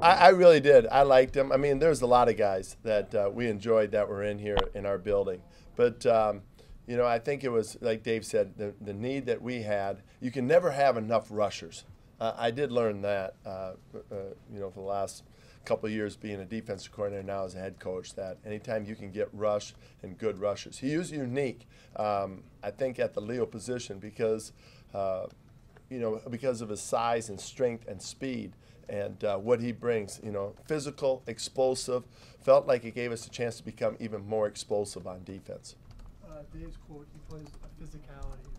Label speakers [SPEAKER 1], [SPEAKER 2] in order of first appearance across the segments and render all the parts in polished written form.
[SPEAKER 1] I really did. I liked him. I mean, there's a lot of guys that we enjoyed that were in here in our building. But, you know, I think it was, like Dave said, the need that we had. You can never have enough rushers. I did learn that, you know, for the last couple of years being a defensive coordinator, now as a head coach, that anytime you can get rush and good rushers. He was unique, I think, at the Leo position because, you know, because of his size and strength and speed. And what he brings, you know, physical, explosive, felt like it gave us a chance to become even more explosive on defense.
[SPEAKER 2] Dave's quote, he plays a physicality.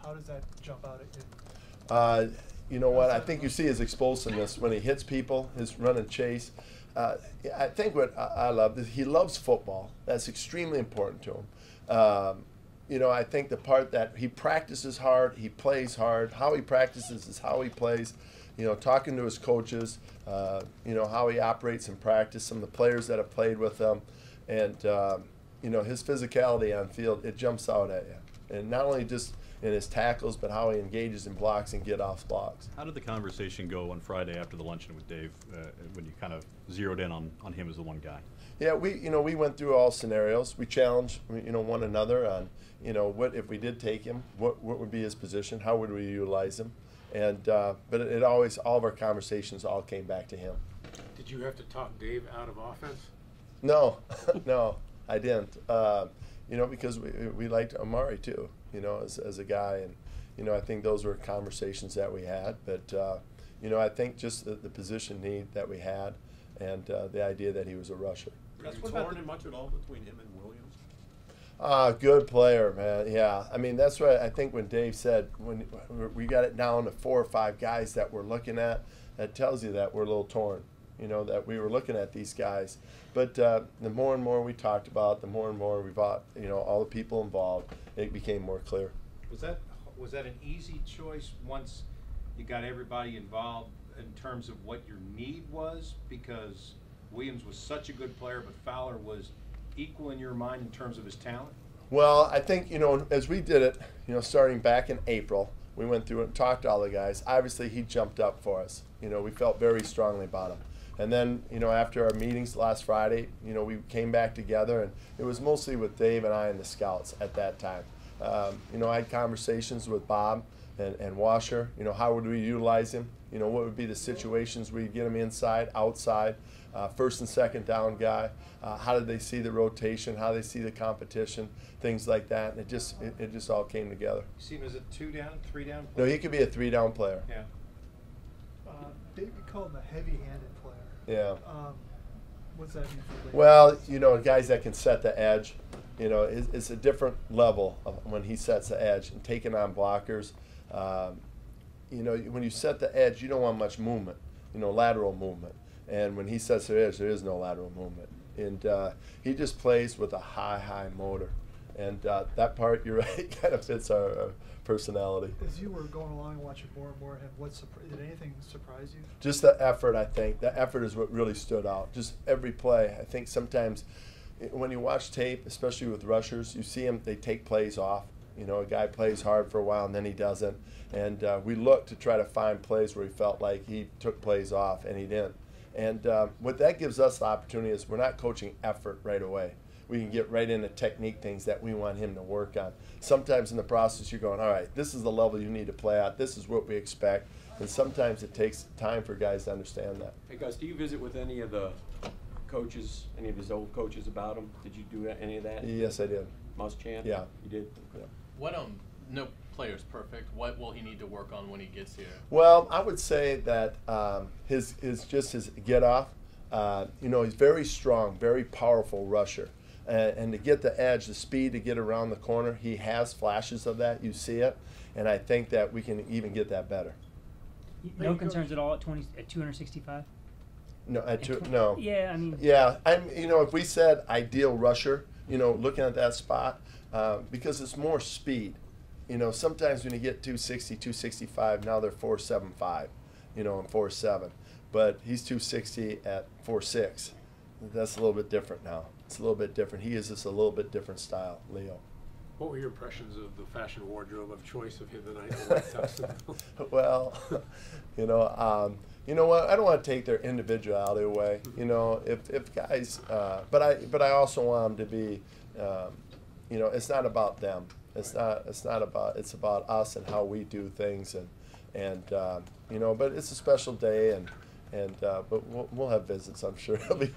[SPEAKER 2] How does that jump out at you?
[SPEAKER 1] You know what, I think you see his explosiveness when he hits people, his run and chase. I think what I love is he loves football. That's extremely important to him. You know, I think the part that he practices hard, he plays hard. How he practices is how he plays. You know, talking to his coaches, you know, how he operates in practice, some of the players that have played with him, and, you know, his physicality on field, it jumps out at you. And not only just in his tackles, but how he engages in blocks and get off blocks.
[SPEAKER 3] How did the conversation go on Friday after the luncheon with Dave when you kind of zeroed in on him as the one guy?
[SPEAKER 1] Yeah, we went through all scenarios. We challenged, you know, one another on, you know, what if we did take him, what would be his position, how would we utilize him? And but it always, all of our conversations all came back to him.
[SPEAKER 4] Did you have to talk Dave out of offense?
[SPEAKER 1] No, no, I didn't. You know, because we liked Amari too, you know, as a guy. And, you know, I think those were conversations that we had. But, you know, I think just the position need that we had and the idea that he was a rusher.
[SPEAKER 5] Were you torn in much at all between him and Williams?
[SPEAKER 1] Good player, man. Yeah, I mean, that's what I think when Dave said when we got it down to 4 or 5 guys that we're looking at, that tells you that we're a little torn, you know, that we were looking at these guys. But the more and more we talked about, the more and more we bought, you know, all the people involved, it became more clear.
[SPEAKER 6] Was that an easy choice once you got everybody involved in terms of what your need was? Because Williams was such a good player, but Fowler was equal in your mind in terms of his talent?
[SPEAKER 1] Well, I think, you know, as we did it, you know, starting back in April, we went through it and talked to all the guys. Obviously, he jumped up for us. You know, we felt very strongly about him. And then, you know, after our meetings last Friday, you know, we came back together, and it was mostly with Dave and I and the scouts at that time. You know, I had conversations with Bob and Washer. You know, how would we utilize him? You know, what would be the situations we'd get him inside, outside, first and second down guy? How did they see the rotation? How do they see the competition? Things like that. And it just all came together.
[SPEAKER 6] You see him as a 2-down, 3-down player?
[SPEAKER 1] No, he could be a 3-down player.
[SPEAKER 6] Yeah.
[SPEAKER 2] Dave, you call him a heavy-handed player.
[SPEAKER 1] Yeah.
[SPEAKER 2] What's that mean for Dave?
[SPEAKER 1] Well, you know, guys that can set the edge, you know, it's a different level of when he sets the edge and taking on blockers. You know, when you set the edge, you don't want much movement, you know, lateral movement. And when he sets the edge, there is no lateral movement. And he just plays with a high motor. And that part, you're right, kind of fits our personality.
[SPEAKER 2] As you were going along and watching more and more of him, did anything surprise you?
[SPEAKER 1] Just the effort, I think. The effort is what really stood out. Just every play. I think sometimes when you watch tape, especially with rushers, you see them, they take plays off. You know, a guy plays hard for a while and then he doesn't. And we looked to try to find plays where he felt like he took plays off and he didn't. And what that gives us the opportunity is we're not coaching effort right away. We can get right into technique things that we want him to work on. Sometimes in the process you're going, all right, this is the level you need to play at. This is what we expect. And sometimes it takes time for guys to understand that.
[SPEAKER 5] Hey guys, do you visit with any of the coaches, any of his old coaches about him? Did you do any of that?
[SPEAKER 1] Yes, I did.
[SPEAKER 5] Muschamp?
[SPEAKER 1] Yeah.
[SPEAKER 5] You did?
[SPEAKER 1] Yeah.
[SPEAKER 7] What no player's perfect. What will he need to work on when he gets here?
[SPEAKER 1] Well, I would say that his get off. You know, he's very strong, very powerful rusher, and to get the edge, the speed to get around the corner, he has flashes of that. You see it, and I think that we can even get that better.
[SPEAKER 8] No concerns at all at 265.
[SPEAKER 1] No, no.
[SPEAKER 8] Yeah, I mean.
[SPEAKER 1] Yeah, you know, if we said ideal rusher, you know, looking at that spot, because it's more speed. You know, sometimes when you get 260, 265, now they're 475, you know, and 47. But he's 260 at 4'6". That's a little bit different now. It's a little bit different. He is just a little bit different style, Leo.
[SPEAKER 4] What were your impressions of the fashion wardrobe of choice of him tonight in Jacksonville?
[SPEAKER 1] Well, you know, you know what? I don't want to take their individuality away. You know, if guys, but I also want them to be, you know, it's not about them. It's not about. It's about us and how we do things, and you know. But it's a special day, and but we'll have visits. I'm sure it'll be.